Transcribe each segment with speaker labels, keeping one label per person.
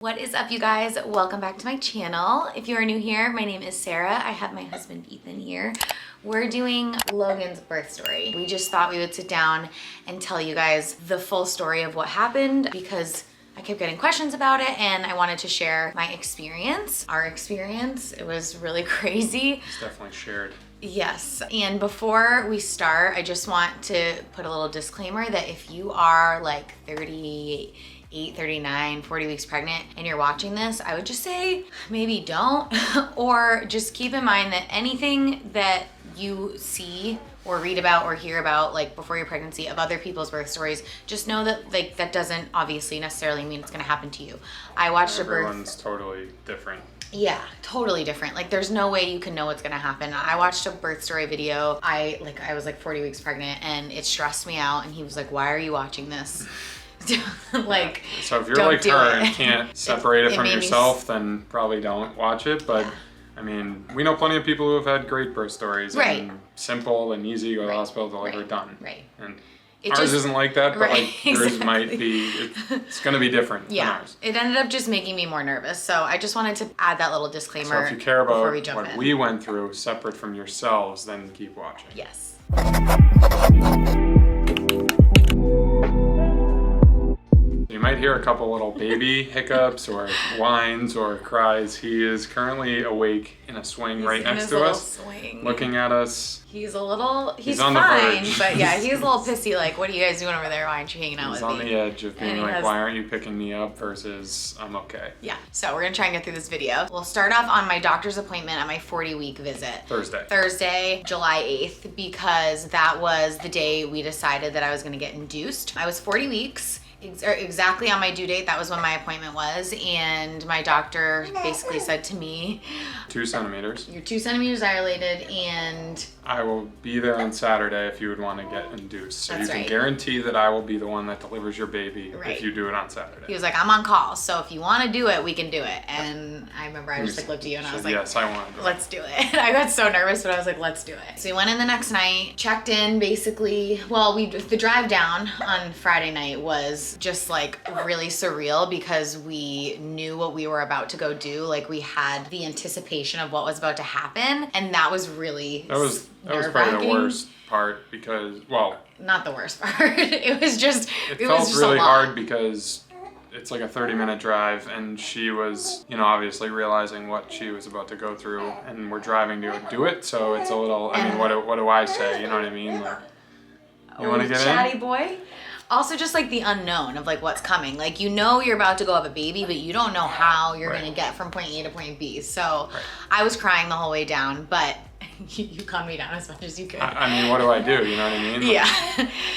Speaker 1: What is up, you guys? Welcome back to my channel. If you are new here, my name is Sarah. I have my husband Ethan here. We're doing Logan's birth story. We just thought we would sit down and tell you guys the full story of what happened because I kept getting questions about it and I wanted to share my experience, our experience. It was really crazy.
Speaker 2: It's definitely shared.
Speaker 1: Yes, and before we start, I just want to put a little disclaimer that if you are like 38, 39, 40 weeks pregnant and you're watching this, I would just say maybe don't, or just keep in mind that anything that you see or read about or hear about like before your pregnancy of other people's birth stories, just know that like that doesn't obviously necessarily mean it's gonna happen to you. I watched
Speaker 2: Everyone's totally different.
Speaker 1: Yeah, totally different. Like there's no way you can know what's gonna happen. I watched a birth story video. I was like 40 weeks pregnant and it stressed me out and he was like, why are you watching this? Like,
Speaker 2: so if you're like her and can't separate it from yourself, then probably don't watch it. But I mean, we know plenty of people who have had great birth stories, and simple and easy, go to the hospital, deliver, done. Right. And ours isn't like that, but like yours might be. It's going to be different than ours.
Speaker 1: It ended up just making me more nervous. So I just wanted to add that little disclaimer.
Speaker 2: So if you care about what we went through, separate from yourselves, then keep watching.
Speaker 1: Yes.
Speaker 2: You might hear a couple little baby hiccups or whines or cries. He is currently awake in a swing right next to us, looking at us.
Speaker 1: He's fine, but yeah, he's a little pissy. Like, what are you guys doing over there? Why aren't you hanging out with me?
Speaker 2: He's on the edge of being like, why aren't you picking me up versus I'm okay.
Speaker 1: Yeah, so we're gonna try and get through this video. We'll start off on my doctor's appointment at my 40-week visit. Thursday, July 8th, because that was the day we decided that I was gonna get induced. I was 40 weeks. Exactly on my due date, that was when my appointment was, and my doctor basically said to me,
Speaker 2: 2 centimeters.
Speaker 1: You're 2 centimeters dilated, and
Speaker 2: I will be there on Saturday if you would want to get induced. So you can guarantee that I will be the one that delivers your baby if you do it on Saturday.
Speaker 1: He was like, I'm on call, so if you want to do it, we can do it. And I remember I just like looked at you and I was like,
Speaker 2: yes, I want to do it.
Speaker 1: Let's do it. I got so nervous, but I was like, let's do it. So we went in the next night, checked in basically. Well, the drive down on Friday night was just like really surreal because we knew what we were about to go do. Like we had the anticipation of what was about to happen, and that was really
Speaker 2: that was probably the worst part because, well,
Speaker 1: not the worst part. It was just
Speaker 2: it felt really hard because it's like a 30-minute drive, and she was, obviously realizing what she was about to go through, and we're driving to do it. So it's a little. I mean, what do I say? You know what I mean? Like, you want to get
Speaker 1: chatty boy. Also just like the unknown of like what's coming. Like you're about to go have a baby, but you don't know how you're gonna get from point A to point B. So I was crying the whole way down, but you calmed me down as much as you could.
Speaker 2: I mean, what do I do? You know what I mean?
Speaker 1: Yeah.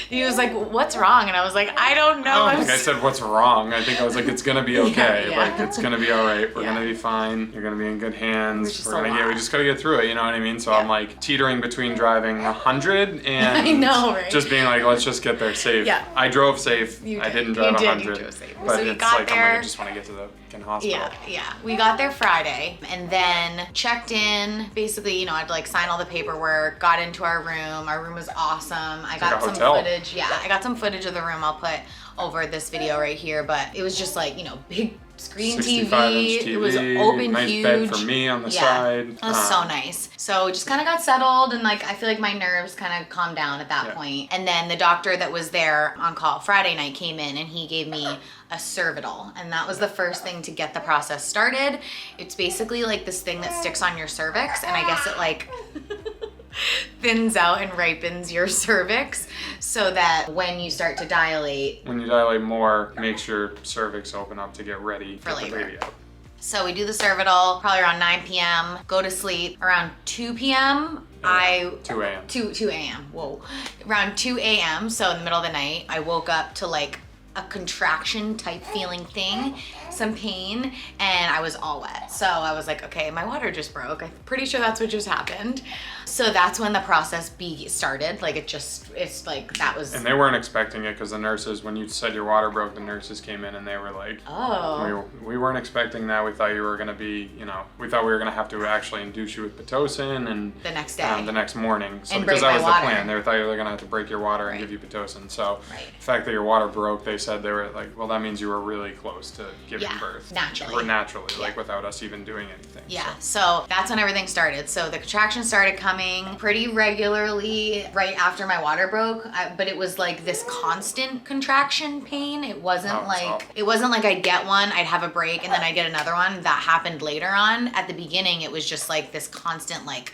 Speaker 1: He was like, what's wrong? And I was like, I don't know.
Speaker 2: I don't think I said what's wrong. I think I was like, it's gonna be okay. Like it's gonna be all right. We're gonna be fine. You're gonna be in good hands. We just gotta get through it. You know what I mean? So I'm like teetering between driving 100 and
Speaker 1: I know, right?
Speaker 2: Just being like, let's just get there safe. Yeah. I drove safe. I didn't drive 100. You drove safe. But so it's like I just want to get to the hospital.
Speaker 1: Yeah. We got there Friday and then checked in. Basically, I had to like sign all the paperwork, got into our room. Our room was awesome. I got some footage. Yeah, I got some footage of the room I'll put over this video right here, but it was just like, big screen
Speaker 2: 65-inch TV. It was open, nice huge. Bed for me on the side.
Speaker 1: It was so nice. So just kind of got settled and like I feel like my nerves kind of calmed down at that point. And then the doctor that was there on call Friday night came in and he gave me a cervical, and that was the first thing to get the process started. It's basically like this thing that sticks on your cervix, and I guess it like thins out and ripens your cervix so that when you start to dilate.
Speaker 2: When you dilate more, makes your cervix open up to get ready for labor.
Speaker 1: So we do the cervical probably around 9 p.m., go to sleep around 2 p.m.
Speaker 2: 2 a.m.
Speaker 1: 2 a.m. Whoa. Around 2 a.m., so in the middle of the night, I woke up to like a contraction type feeling thing, some pain, and and I was all wet. So I was like, okay, my water just broke. I'm pretty sure that's what just happened. So that's when the process started. Like it's like that was.
Speaker 2: And they weren't expecting it because the nurses, when you said your water broke, the nurses came in and they were like,
Speaker 1: oh.
Speaker 2: We weren't expecting that. We thought you were going to be, we thought we were going to have to actually induce you with Pitocin and
Speaker 1: the next day.
Speaker 2: The next morning. So
Speaker 1: and
Speaker 2: because that was
Speaker 1: water.
Speaker 2: the plan. They thought you were going to have to break your water and give you Pitocin. So the fact that your water broke, they said they were like, well, that means you were really close to giving birth.
Speaker 1: Naturally.
Speaker 2: Or naturally, like without us even doing anything.
Speaker 1: Yeah, so that's when everything started. So the contractions started coming pretty regularly right after my water broke, but it was like this constant contraction pain. It wasn't like I'd get one, I'd have a break, and then I'd get another one. That happened later on. At the beginning, it was just like this constant, like,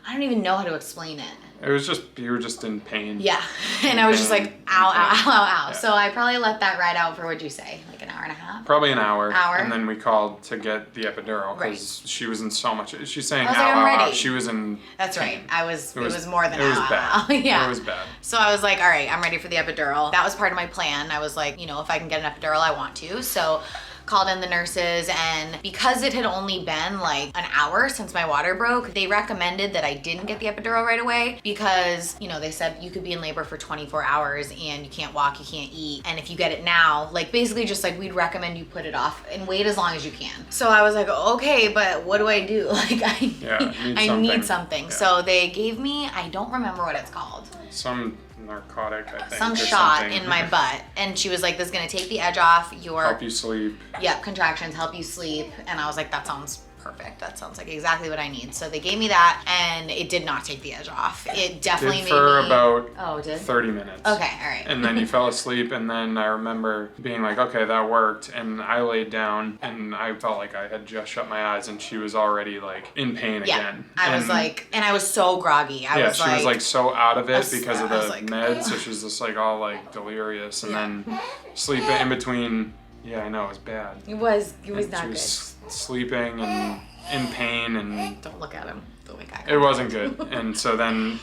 Speaker 1: I don't even know how to explain it.
Speaker 2: It was just, you were just in pain.
Speaker 1: Yeah, and I was just like, ow, ow, ow, ow. Yeah. So I probably let that ride out for, what'd you say, like an hour and a half?
Speaker 2: Probably an hour. And then we called to get the epidural because she was in so much, she's saying, ow, ow, ow. She was in
Speaker 1: That's
Speaker 2: pain.
Speaker 1: Right. It was more than
Speaker 2: ow,
Speaker 1: ow, ow. Yeah.
Speaker 2: It was bad.
Speaker 1: So I was like, all right, I'm ready for the epidural. That was part of my plan. I was like, if I can get an epidural, I want to. So called in the nurses, and because it had only been like an hour since my water broke, they recommended that I didn't get the epidural right away because, they said you could be in labor for 24 hours and you can't walk, you can't eat. And if you get it now, like basically just like we'd recommend you put it off and wait as long as you can. So I was like, okay, but what do I do? Like I need something. Yeah. So they gave me, I don't remember what it's called.
Speaker 2: Some narcotic, I think.
Speaker 1: Some shot in my butt. And she was like, this is gonna take the edge off your...
Speaker 2: Help you sleep.
Speaker 1: Yep, contractions, help you sleep. And I was like, that sounds perfect. That sounds like exactly what I need. So they gave me that, and it did not take the edge off. It definitely made me...
Speaker 2: for about
Speaker 1: 30
Speaker 2: minutes.
Speaker 1: Okay, all right.
Speaker 2: And then you fell asleep, and then I remember being like, okay, that worked. And I laid down, and I felt like I had just shut my eyes, and she was already like in pain again.
Speaker 1: I was like, and I was so groggy.
Speaker 2: She was like so out of it because of the meds, so she was just like all like delirious, and then sleep in between. Yeah, I know, it was bad.
Speaker 1: It was not
Speaker 2: good.
Speaker 1: She
Speaker 2: was sleeping and in pain, and
Speaker 1: don't look at him. Don't look at him.
Speaker 2: It wasn't good. And so then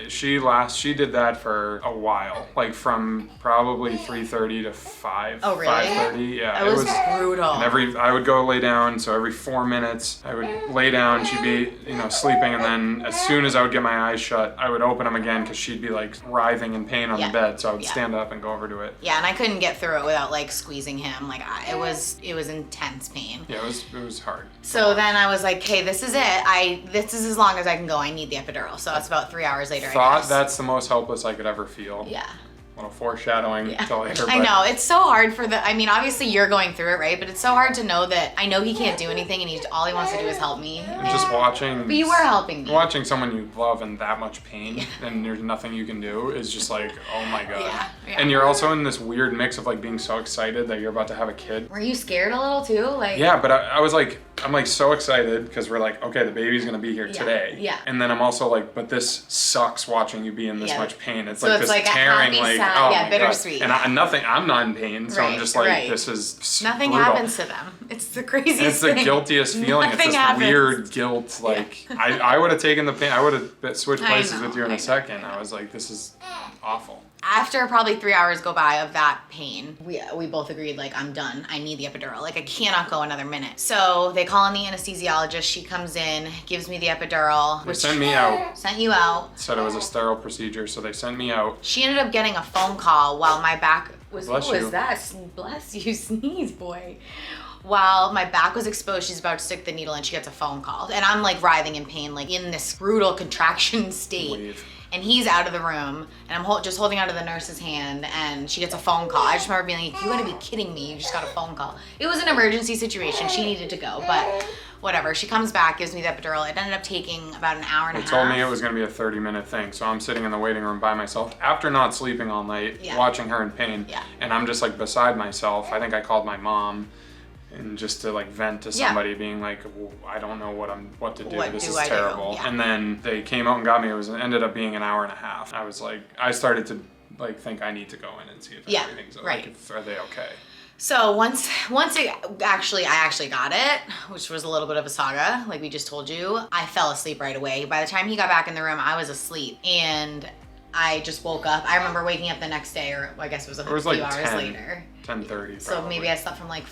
Speaker 2: she did that for a while, like from probably 3:30 to 5.
Speaker 1: Oh, really?
Speaker 2: 5:30. Yeah,
Speaker 1: it was brutal.
Speaker 2: And I would go lay down. So every 4 minutes, I would lay down. She'd be, sleeping, and then as soon as I would get my eyes shut, I would open them again because she'd be like writhing in pain on the bed. So I would stand up and go over to it.
Speaker 1: Yeah, and I couldn't get through it without like squeezing him. Like it was intense pain.
Speaker 2: Yeah, it was hard.
Speaker 1: So then I was like, hey, this is it. This is as long as I can go. I need the epidural. So it's about 3 hours later.
Speaker 2: That's the most helpless I could ever feel.
Speaker 1: Yeah.
Speaker 2: A little foreshadowing to later.
Speaker 1: I know, it's so hard obviously you're going through it, right? But it's so hard to know that I know he can't do anything and all he wants to do is help me.
Speaker 2: And just watching.
Speaker 1: But you were helping me.
Speaker 2: Watching someone you love in that much pain and there's nothing you can do is just like, oh my God.
Speaker 1: Yeah.
Speaker 2: And you're also in this weird mix of like being so excited that you're about to have a kid.
Speaker 1: Were you scared a little too?
Speaker 2: Yeah, but I was like, I'm like so excited because we're like, okay, the baby's gonna be here today.
Speaker 1: Yeah.
Speaker 2: And then I'm also like, but this sucks watching you be in this much pain. It's
Speaker 1: so
Speaker 2: like
Speaker 1: it's
Speaker 2: this
Speaker 1: like
Speaker 2: tearing,
Speaker 1: a happy,
Speaker 2: like,
Speaker 1: sad,
Speaker 2: oh my
Speaker 1: bittersweet.
Speaker 2: God. And I'm not in pain, so I'm just like, this is
Speaker 1: nothing
Speaker 2: brutal.
Speaker 1: happens to them. It's the craziest
Speaker 2: It's the guiltiest feeling. It's this weird guilt. Like I would have taken the pain. I would have switched places with you in a second. I was like, this is awful.
Speaker 1: After probably 3 hours go by of that pain, we both agreed, like, I'm done. I need the epidural. Like, I cannot go another minute. So they call in the anesthesiologist. She comes in, gives me the epidural.
Speaker 2: They sent me out.
Speaker 1: Sent you out.
Speaker 2: Said it was a sterile procedure, so they sent me out.
Speaker 1: She ended up getting a phone call while my back was...
Speaker 2: Bless
Speaker 1: what
Speaker 2: you.
Speaker 1: was that? Bless you, sneeze, boy. While my back was exposed, she's about to stick the needle in, she gets a phone call. And I'm, like, writhing in pain, like, in this brutal contraction state. And he's out of the room, and I'm just holding onto the nurse's hand, and she gets a phone call. I just remember being like, you gotta be kidding me, you just got a phone call. It was an emergency situation, she needed to go, but whatever. She comes back, gives me the epidural. It ended up taking about an hour and a half.
Speaker 2: They told me it was gonna be a 30-minute thing, so I'm sitting in the waiting room by myself after not sleeping all night, watching her in pain, and I'm just like beside myself. I think I called my mom. And just to like vent to somebody being like, well, I don't know what to do. This is terrible. Yeah. And then they came out and got me. It ended up being an hour and a half. I was like, I started to like think I need to go in and see if everything's like, are they okay?
Speaker 1: So once I actually got it, which was a little bit of a saga, like we just told you, I fell asleep right away. By the time he got back in the room, I was asleep, and I just woke up. I remember waking up the next day, or I guess it was a few hours later.
Speaker 2: 10:30.
Speaker 1: So maybe I slept from like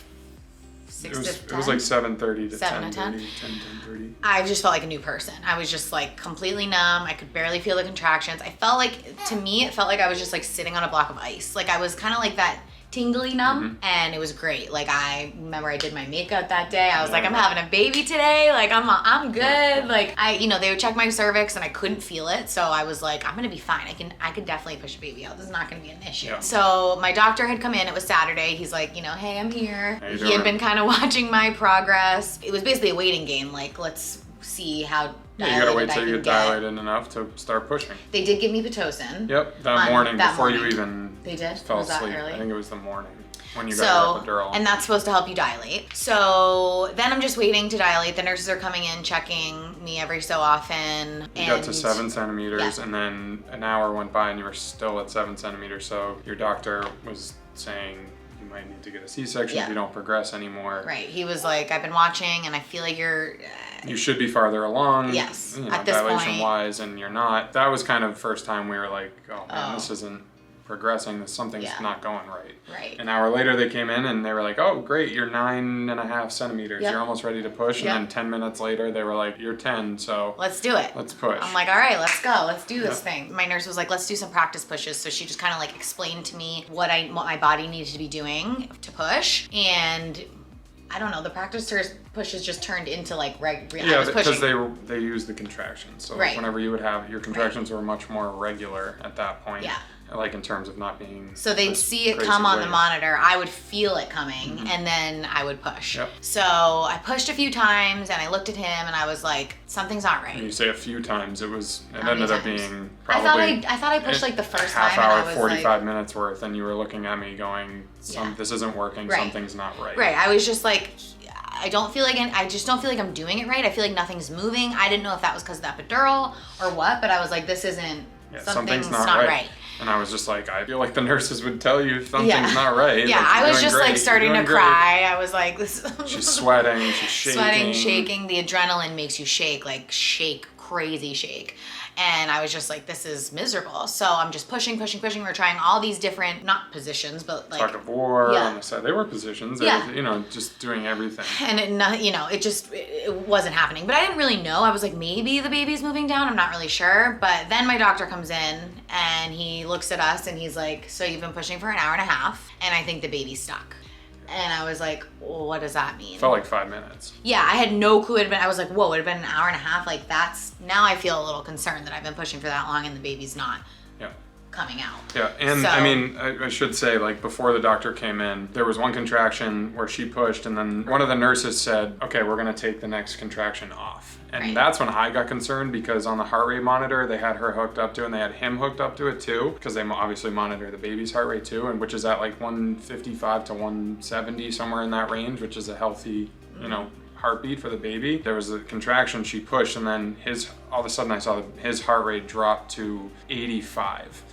Speaker 1: 6 to 10?
Speaker 2: It was like 7:30 to
Speaker 1: 7 to 10?
Speaker 2: 10:30.
Speaker 1: I just felt like a new person. I was just like completely numb. I could barely feel the contractions. I felt like, to me, it felt like I was just like sitting on a block of ice. Like I was kind of like that tingly numb, and it was great. Like I remember I did my makeup that day. I was like, I'm having a baby today. Like I'm good. Like they would check my cervix and I couldn't feel it. So I was like, I'm gonna be fine. I could definitely push a baby out. This is not gonna be an issue. Yeah. So my doctor had come in. It was Saturday. He's like, hey, I'm here. He had been kind of watching my progress. It was basically a waiting game. Like, let's see how
Speaker 2: you gotta wait till you get dilated enough to start pushing.
Speaker 1: They did give me Pitocin.
Speaker 2: Yep, that morning before you even fell asleep.
Speaker 1: Early?
Speaker 2: I think it was the morning when you got your epidural.
Speaker 1: And that's supposed to help you dilate. So then I'm just waiting to dilate. The nurses are coming in, checking me every so often.
Speaker 2: You got to 7 centimeters, and then an hour went by and you were still at 7 centimeters. So your doctor was saying you might need to get a C-section if you don't progress anymore.
Speaker 1: Right. He was like, I've been watching and I feel like
Speaker 2: you should be farther along.
Speaker 1: Yes. At this
Speaker 2: dilation wise, and you're not. That was kind of the first time we were like, oh man, this isn't progressing. Something's not going right.
Speaker 1: Right.
Speaker 2: An hour later they came in and they were like, oh great, you're 9.5 centimeters. You're almost ready to push. And then 10 minutes later they were like, you're 10, so
Speaker 1: let's do it.
Speaker 2: Let's push.
Speaker 1: I'm like, all right, let's go. Let's do this thing. My nurse was like, let's do some practice pushes. So she just kind of like explained to me what my body needed to be doing to push. And I don't know, the practice pushes just turned into like
Speaker 2: yeah, because they use the contractions. So whenever you would have your contractions were much more regular at that point. Yeah. Like in terms of not being.
Speaker 1: So they'd see it come on the monitor. I would feel it coming, and then I would push. Yep. So I pushed a few times, and I looked at him, and I was like, something's not right.
Speaker 2: And you say a few times. It ended up being probably.
Speaker 1: I thought I pushed like the first
Speaker 2: half
Speaker 1: time.
Speaker 2: Half hour, 45 minutes worth, and you were looking at me going, this isn't working. Right. Something's not right.
Speaker 1: Right. I was just like, I just don't feel like I'm doing it right. I feel like nothing's moving. I didn't know if that was because of the epidural or what, but I was like, this isn't. Something's not right.
Speaker 2: And I was just like, I feel like the nurses would tell you something's not right.
Speaker 1: Yeah,
Speaker 2: like,
Speaker 1: I was just like starting to cry. I was like, this.
Speaker 2: She's sweating, she's shaking.
Speaker 1: Shaking. The adrenaline makes you shake, crazy shake. And I was just like, this is miserable. So I'm just pushing. We're trying all these different, not positions, but like.
Speaker 2: Tug of war on the side. They were positions. They were, just doing everything.
Speaker 1: And it wasn't happening. But I didn't really know. I was like, maybe the baby's moving down. I'm not really sure. But then my doctor comes in and he looks at us and he's like, so you've been pushing for an hour and a half and I think the baby's stuck. And I was like, well, what does that mean?
Speaker 2: Felt like 5 minutes.
Speaker 1: Yeah, I had no clue. I was like, whoa, it had been an hour and a half. Like now I feel a little concerned that I've been pushing for that long and the baby's not coming out.
Speaker 2: Yeah, and I mean, I should say, like, before the doctor came in, there was one contraction where she pushed, and then one of the nurses said, okay, we're going to take the next contraction off. And that's when I got concerned, because on the heart rate monitor, they had her hooked up to it, and they had him hooked up to it too, because they obviously monitor the baby's heart rate too, and which is at like 155 to 170, somewhere in that range, which is a healthy, heartbeat for the baby. There was a contraction, she pushed, and then all of a sudden I saw his heart rate drop to 85.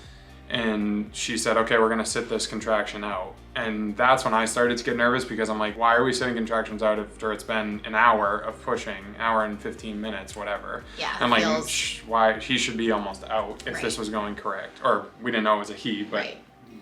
Speaker 2: And she said, okay, we're gonna sit this contraction out. And that's when I started to get nervous, because I'm like, why are we sitting contractions out after it's been an hour of pushing, hour and 15 minutes, whatever.
Speaker 1: Yeah.
Speaker 2: I'm like, why he should be almost out if this was going correct. Or we didn't know it was a he, but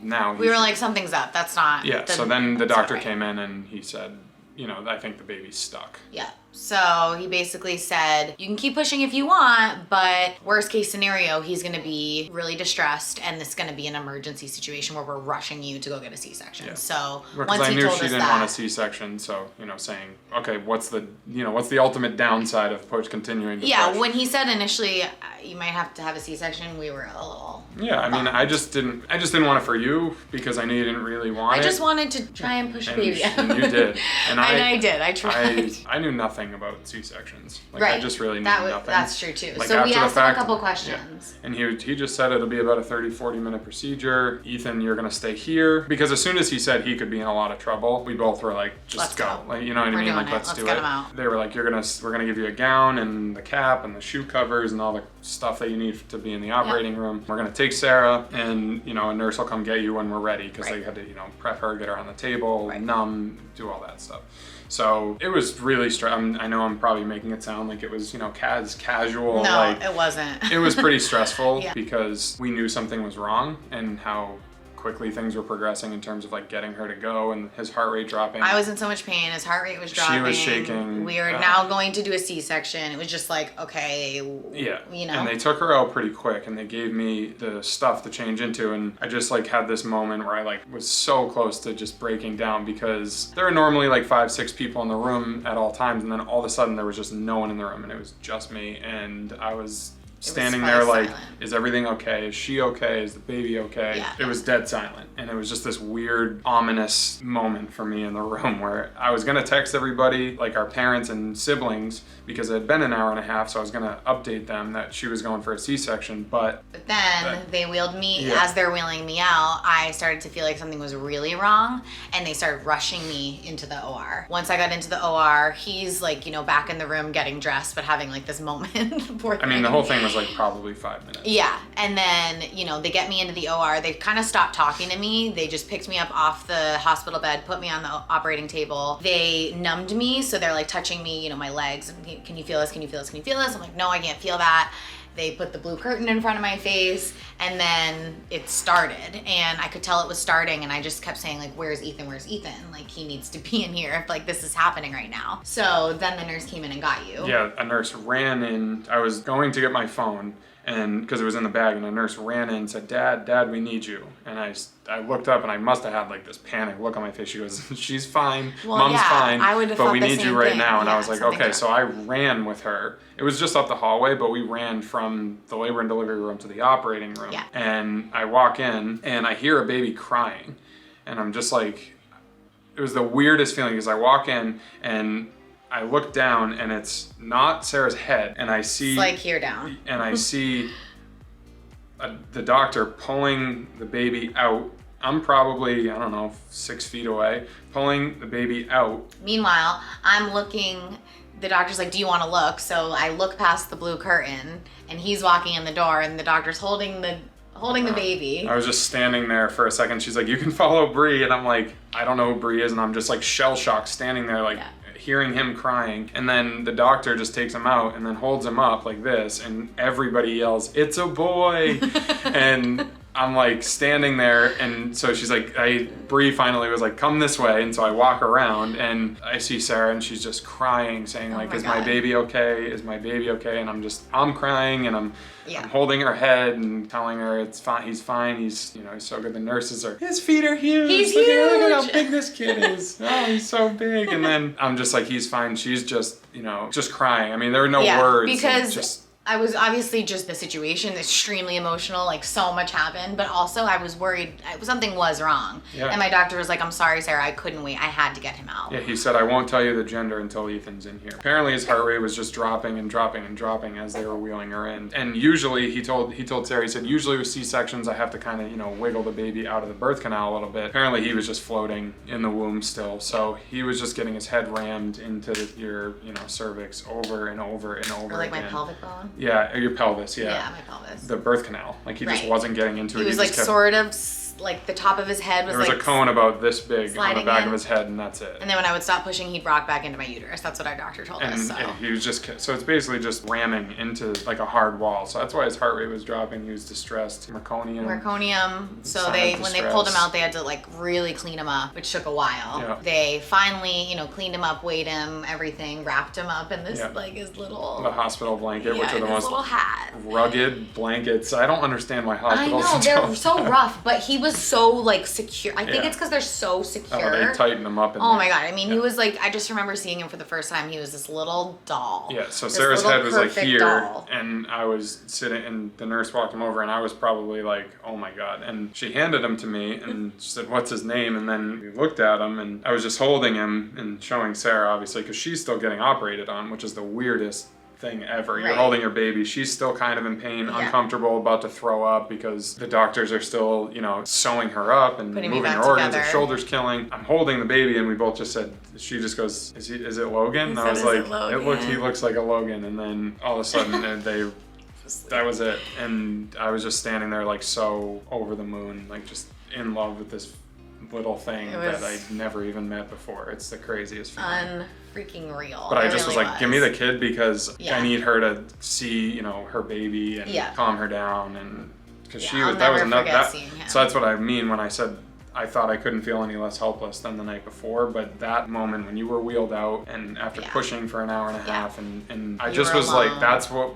Speaker 2: now
Speaker 1: we were like, something's up. That's not.
Speaker 2: Yeah. So then the doctor came in and he said, I think the baby's stuck.
Speaker 1: Yeah. So he basically said, you can keep pushing if you want, but worst case scenario, he's going to be really distressed, and this is going to be an emergency situation where we're rushing you to go get a C-section. Yeah. So once
Speaker 2: I
Speaker 1: he
Speaker 2: knew
Speaker 1: told
Speaker 2: she
Speaker 1: us
Speaker 2: didn't
Speaker 1: that,
Speaker 2: want a C-section, so saying, okay, what's the ultimate downside of continuing to push?
Speaker 1: When he said initially you might have to have a C-section, we were a little.
Speaker 2: Yeah, I mean, I just didn't want it for you, because I knew you didn't really want it.
Speaker 1: I just wanted to try and push baby out.
Speaker 2: And you did. And
Speaker 1: I did. I tried.
Speaker 2: I knew nothing about C-sections. I just really knew nothing.
Speaker 1: That's true too. So we asked him a couple questions.
Speaker 2: Yeah. And he just said it'll be about a 30-40 minute procedure. Ethan, you're gonna stay here, because as soon as he said he could be in a lot of trouble, we both were like, let's go. Like, you know what I mean? Like, let's do
Speaker 1: get
Speaker 2: it.
Speaker 1: Him out.
Speaker 2: They were like, we're gonna give you a gown and the cap and the shoe covers and all the stuff that you need to be in the operating room. We're gonna take Sarah, and a nurse will come get you when we're ready, because they had to prep her, get her on the table, numb, do all that stuff. So it was really I know I'm probably making it sound like it was, casual.
Speaker 1: No, it wasn't.
Speaker 2: It was pretty stressful because we knew something was wrong, and how quickly things were progressing in terms of like getting her to go and his heart rate dropping.
Speaker 1: I was in so much pain. His heart rate was dropping.
Speaker 2: She was shaking.
Speaker 1: We were now going to do a C-section. It was just like, okay,
Speaker 2: yeah.
Speaker 1: You know.
Speaker 2: And they took her out pretty quick and they gave me the stuff to change into, and I just like had this moment where I like was so close to just breaking down because there are normally like 5-6 people in the room at all times, and then all of a sudden there was just no one in the room and it was just me, and I was standing there like, is everything okay? Is she okay? Is the baby okay?
Speaker 1: Yeah.
Speaker 2: It was dead silent. And it was just this weird, ominous moment for me in the room where I was gonna text everybody, like our parents and siblings, because it had been an hour and a half, so I was gonna update them that she was going for a C-section, but
Speaker 1: then they wheeled me, as they're wheeling me out, I started to feel like something was really wrong, and they started rushing me into the OR. Once I got into the OR, he's like, you know, back in the room getting dressed, but having like this moment.
Speaker 2: I mean, the whole thing was like probably 5 minutes.
Speaker 1: Yeah, and then, you know, they get me into the OR. They kind of stopped talking to me. They just picked me up off the hospital bed, put me on the operating table. They numbed me, so they're like touching me, you know, my legs. Can you feel this? Can you feel this? Can you feel this? I'm like, no, I can't feel that. They put the blue curtain in front of my face, and then it started, and I could tell it was starting, and I just kept saying like, where's Ethan? Where's Ethan? Like, he needs to be in here if like this is happening right now. So then the nurse came in and got you.
Speaker 2: Yeah, a nurse ran in. I was going to get my phone, and because it was in the bag, and a nurse ran in and said, Dad, we need you. And I looked up, and I must have had like this panic look on my face. She goes, she's fine, Mom's fine,
Speaker 1: I would have
Speaker 2: but we
Speaker 1: the
Speaker 2: need
Speaker 1: same
Speaker 2: you right
Speaker 1: thing.
Speaker 2: now. And
Speaker 1: yeah,
Speaker 2: I was like, okay, so I ran with her. It was just up the hallway, but we ran from the labor and delivery room to the operating room.
Speaker 1: Yeah.
Speaker 2: And I walk in, and I hear a baby crying, and I'm just like, it was the weirdest feeling because I walk in, and I look down, and it's not Sarah's head, and I see...
Speaker 1: It's like here down.
Speaker 2: And I see the doctor pulling the baby out. I'm probably, I don't know, 6 feet away, pulling the baby out.
Speaker 1: Meanwhile, I'm looking, the doctor's like, do you want to look? So I look past the blue curtain, and he's walking in the door, and the doctor's holding the baby.
Speaker 2: I was just standing there for a second. She's like, you can follow Bree. And I'm like, I don't know who Bree is. And I'm just like shell-shocked standing there like... Yeah. Hearing him crying, and then the doctor just takes him out and then holds him up like this, and everybody yells, "It's a boy!" And I'm like standing there, and so she's like, Bree finally was like, come this way, and so I walk around, and I see Sarah, and she's just crying, saying like, is my baby okay? Is my baby okay? And I'm crying, and I'm holding her head and telling her it's fine, he's fine, he's, you know, he's so good. The nurses are, his feet are huge.
Speaker 1: He's huge.
Speaker 2: Look at how big this kid is. Oh, he's so big. And then I'm just like, he's fine. She's just, you know, just crying. I mean, there were no words.
Speaker 1: Because I was obviously just the situation extremely emotional, like so much happened, but also I was worried something was wrong.
Speaker 2: Yeah.
Speaker 1: And my doctor was like, I'm sorry, Sarah, I couldn't wait. I had to get him out.
Speaker 2: Yeah, he said, I won't tell you the gender until Ethan's in here. Apparently his heart rate was just dropping and dropping and dropping as they were wheeling her in. And usually he told Sarah, he said, usually with C-sections, I have to kind of, you know, wiggle the baby out of the birth canal a little bit. Apparently he was just floating in the womb still. So he was just getting his head rammed into your, you know, cervix over and over and over
Speaker 1: Or like
Speaker 2: again.
Speaker 1: my pelvic bone?
Speaker 2: Yeah, your pelvis.
Speaker 1: Yeah, my pelvis.
Speaker 2: The birth canal. Like he just wasn't getting into it.
Speaker 1: He was like sort of like the top of his head was
Speaker 2: there was
Speaker 1: like
Speaker 2: a cone about this big on the back
Speaker 1: in.
Speaker 2: of his head, and that's it.
Speaker 1: And then when I would stop pushing, he'd rock back into my uterus. That's what our doctor told us. So
Speaker 2: he was just, so it's basically just ramming into like a hard wall. So that's why his heart rate was dropping. He was distressed. Meconium.
Speaker 1: So when they pulled him out, they had to like really clean him up, which took a while.
Speaker 2: Yeah.
Speaker 1: They finally, you know, cleaned him up, weighed him, everything, wrapped him up in this like his little
Speaker 2: the hospital blanket, which are the most
Speaker 1: little hat.
Speaker 2: rugged blankets. I don't understand why hospitals.
Speaker 1: I know they're so rough, but he was so like secure. I think it's because they're so secure.
Speaker 2: Oh, they tighten him up.
Speaker 1: Oh my god! I mean, he was like, I just remember seeing him for the first time. He was this little doll.
Speaker 2: Yeah. So Sarah's head was like here, and I was sitting, and the nurse walked him over, and I was probably like, oh my god. And she handed him to me, and she said, "What's his name?" And then we looked at him, and I was just holding him and showing Sarah, obviously, because she's still getting operated on, which is the weirdest thing ever. You're holding your baby. She's still kind of in pain, uncomfortable, about to throw up because the doctors are still, you know, sewing her up and moving her organs. Her shoulder's killing. I'm holding the baby, and we both just said, she just goes, is it Logan? And I was like, he looks like a Logan. And then all of a sudden that was it. And I was just standing there like so over the moon, like just in love with this little thing that I'd never even met before. It's the craziest feeling.
Speaker 1: Unfreaking real.
Speaker 2: But I just was like, give me the kid because I need her to see, you know, her baby and calm her down. And because
Speaker 1: I'll never forget seeing him.
Speaker 2: So that's what I mean when I said I thought I couldn't feel any less helpless than the night before, but that moment when you were wheeled out and after pushing for an hour and a half and I just was alone. Like, that's what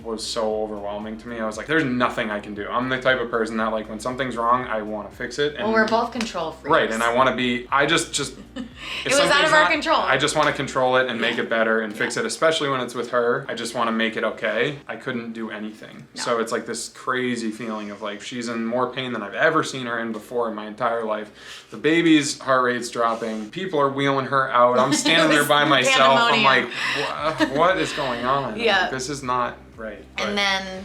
Speaker 2: was so overwhelming to me. I was like, there's nothing I can do. I'm the type of person that like when something's wrong, I want to fix it. And,
Speaker 1: we're both control freaks.
Speaker 2: Right, and I want to be, it
Speaker 1: was out of our control.
Speaker 2: I just want to control it and make it better and fix it, especially when it's with her. I just want to make it okay. I couldn't do anything. No. So it's like this crazy feeling of like, she's in more pain than I've ever seen her in before in my entire life. The baby's heart rate's dropping. People are wheeling her out. I'm standing there by myself. I'm like, what is going on?
Speaker 1: Yeah.
Speaker 2: Like, this is not right. But.
Speaker 1: And then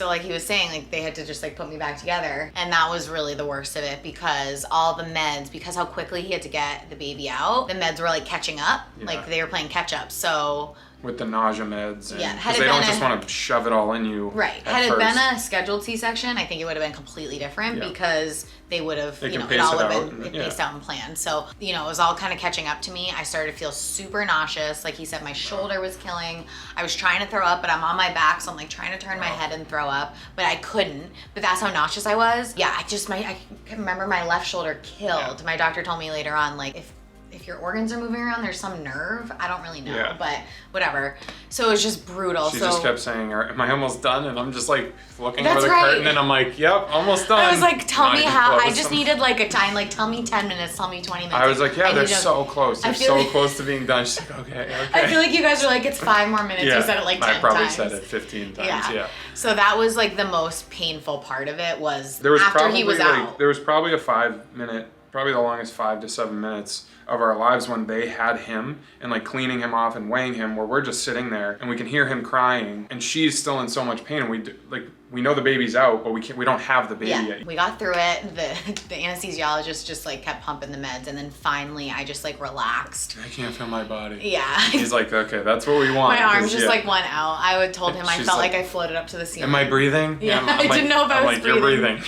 Speaker 1: like he was saying, like they had to just like put me back together. And that was really the worst of it because all the meds, because how quickly he had to get the baby out, the meds were like catching up. Yeah. Like they were playing catch up. So
Speaker 2: with the nausea meds, because they don't just want to shove it all in you.
Speaker 1: Right. Had it been a scheduled C-section, I think it would have been completely different because they would have, it all would have been paced out and planned. So, it was all kind of catching up to me. I started to feel super nauseous. Like he said, my shoulder was killing. I was trying to throw up, but I'm on my back, so I'm like trying to turn my head and throw up, but I couldn't. But that's how nauseous I was. Yeah, I can remember my left shoulder killed. Yeah. My doctor told me later on, like, if your organs are moving around, there's some nerve. I don't really know, but whatever. So it was just brutal.
Speaker 2: She just kept saying, am I almost done? And I'm just like looking over the curtain and I'm like, yep, almost done.
Speaker 1: I was like, tell me how. I just needed like a time, like tell me 10 minutes, tell me 20 minutes.
Speaker 2: I was like, they're so close. They're so close to being done. She's like, okay.
Speaker 1: I feel like you guys were like, it's 5 more minutes. You said it like 10 times.
Speaker 2: I probably said it 15 times, yeah.
Speaker 1: So that was like the most painful part of it was after he was out.
Speaker 2: There was probably a 5-minute, probably the longest 5 to 7 minutes of our lives when they had him and like cleaning him off and weighing him, where we're just sitting there and we can hear him crying and she's still in so much pain, and we know the baby's out, but we don't have the baby yet.
Speaker 1: We got through it. The anesthesiologist just like kept pumping the meds, and then finally I just like relaxed.
Speaker 2: I can't feel my body.
Speaker 1: Yeah.
Speaker 2: He's like, okay, that's what we want.
Speaker 1: My arms just like went out. I told him I felt like I floated up to the ceiling.
Speaker 2: Am I breathing?
Speaker 1: Yeah, I didn't know if I was breathing.
Speaker 2: You're breathing.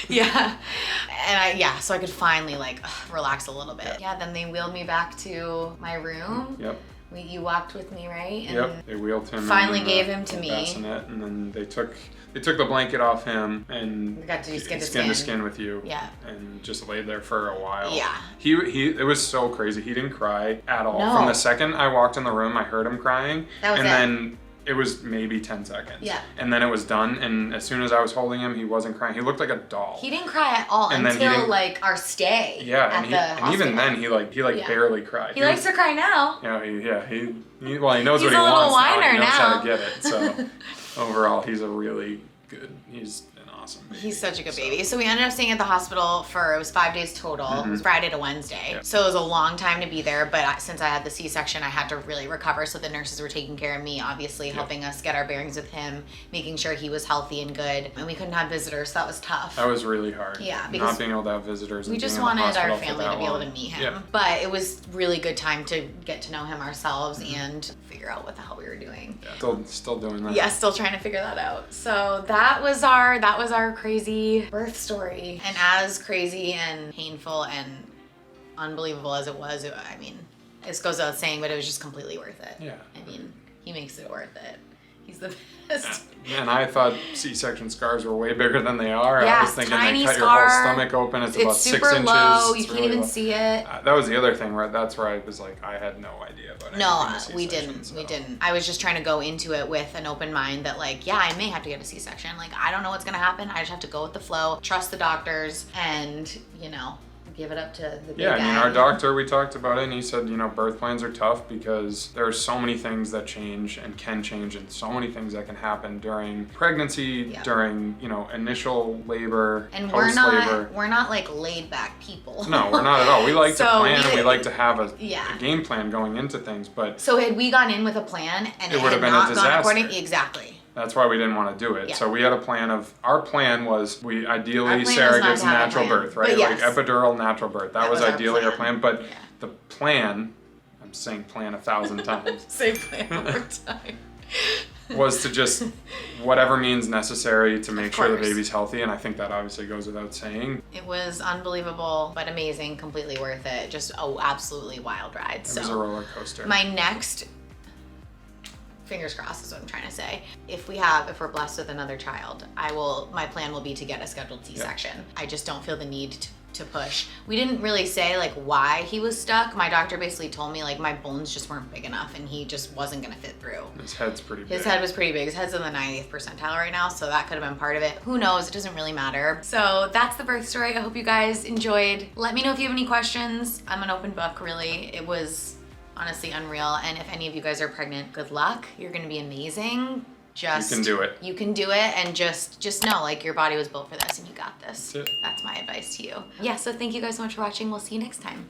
Speaker 1: Yeah. And so I could finally like relax a little bit. Yeah, then they wheeled me back to my room.
Speaker 2: Yep.
Speaker 1: You walked with me, right?
Speaker 2: And they wheeled him.
Speaker 1: Finally gave him to me.
Speaker 2: Bassinet, and then they took the blanket off him and
Speaker 1: we got to do skin
Speaker 2: to skin with you.
Speaker 1: Yeah.
Speaker 2: And just laid there for a while.
Speaker 1: Yeah.
Speaker 2: It was so crazy. He didn't cry at all.
Speaker 1: No.
Speaker 2: From the second I walked in the room, I heard him crying.
Speaker 1: That was
Speaker 2: then it was maybe 10 seconds.
Speaker 1: Yeah. And
Speaker 2: then it was done, and as soon as I was holding him, he wasn't crying. He looked like a doll.
Speaker 1: He didn't cry at all until like our stay.
Speaker 2: Yeah, and even then he barely cried.
Speaker 1: He likes to cry now.
Speaker 2: He knows what he wants
Speaker 1: now. He's a little whiner
Speaker 2: He knows how to get it. So overall, he's a really good. He's an awesome baby.
Speaker 1: He's such a good baby. So we ended up staying at the hospital it was 5 days total. Mm-hmm. It was Friday to Wednesday. Yeah. So it was a long time to be there, but since I had the C-section, I had to really recover. So the nurses were taking care of me, obviously helping us get our bearings with him, making sure he was healthy and good. And we couldn't have visitors, so that was tough.
Speaker 2: That was really hard.
Speaker 1: Yeah, because
Speaker 2: not being able to have visitors.
Speaker 1: We just wanted our family to be able to meet him. Yeah. But it was really good time to get to know him ourselves and figure out what the hell we were doing.
Speaker 2: Yeah. Still doing that.
Speaker 1: Yeah, still trying to figure that out. So that was our crazy birth story. And as crazy and painful and unbelievable as it was, I mean, this goes without saying, but it was just completely worth it.
Speaker 2: Yeah.
Speaker 1: I mean, he makes it worth it. He's the best.
Speaker 2: And I thought C-section scars were way bigger than they are.
Speaker 1: Yeah,
Speaker 2: I was thinking
Speaker 1: tiny
Speaker 2: they cut
Speaker 1: scar.
Speaker 2: your whole stomach open. It's about 6 inches.
Speaker 1: Super low. You
Speaker 2: it's
Speaker 1: can't
Speaker 2: really
Speaker 1: even
Speaker 2: low.
Speaker 1: see it.
Speaker 2: That was the other thing that's where I was like, I had no idea about it.
Speaker 1: No, we didn't. We didn't. I was just trying to go into it with an open mind that like, yeah, I may have to get a C-section. Like, I don't know what's going to happen. I just have to go with the flow, trust the doctors, and, give it up to the big guy.
Speaker 2: I mean, our doctor, we talked about it, and he said, birth plans are tough because there are so many things that change and can change, and so many things that can happen during pregnancy, during, initial labor,
Speaker 1: and
Speaker 2: post-labor.
Speaker 1: we're not like laid back people.
Speaker 2: No, we're not at all. We like to plan, and we like to have a game plan going into things, but...
Speaker 1: So had we gone in with a plan and it
Speaker 2: would have been a disaster.
Speaker 1: Exactly.
Speaker 2: That's why we didn't want to do it. Yeah. So we had our plan was Sarah gets a natural birth, right?
Speaker 1: Yes.
Speaker 2: Like epidural natural birth. That was ideally our plan. But the plan, I'm saying plan 1,000 times.
Speaker 1: Say plan over time.
Speaker 2: Was to just whatever means necessary to make sure the baby's healthy, and I think that obviously goes without saying.
Speaker 1: It was unbelievable, but amazing, completely worth it. Just absolutely wild ride.
Speaker 2: It was a roller coaster.
Speaker 1: My next fingers crossed is what I'm trying to say. If we're blessed with another child, my plan will be to get a scheduled C-section. Yeah. I just don't feel the need to push. We didn't really say like why he was stuck. My doctor basically told me like my bones just weren't big enough and he just wasn't gonna fit through.
Speaker 2: His head's pretty big.
Speaker 1: His head was pretty big. His head's in the 90th percentile right now, so that could have been part of it. Who knows? It doesn't really matter. So that's the birth story. I hope you guys enjoyed. Let me know if you have any questions. I'm an open book, really. It was honestly unreal. And if any of you guys are pregnant, good luck. You're gonna be amazing. You
Speaker 2: can do it.
Speaker 1: You can do it, and just know like your body was built for this and you got this. That's my advice to you. Yeah, so thank you guys so much for watching. We'll see you next time.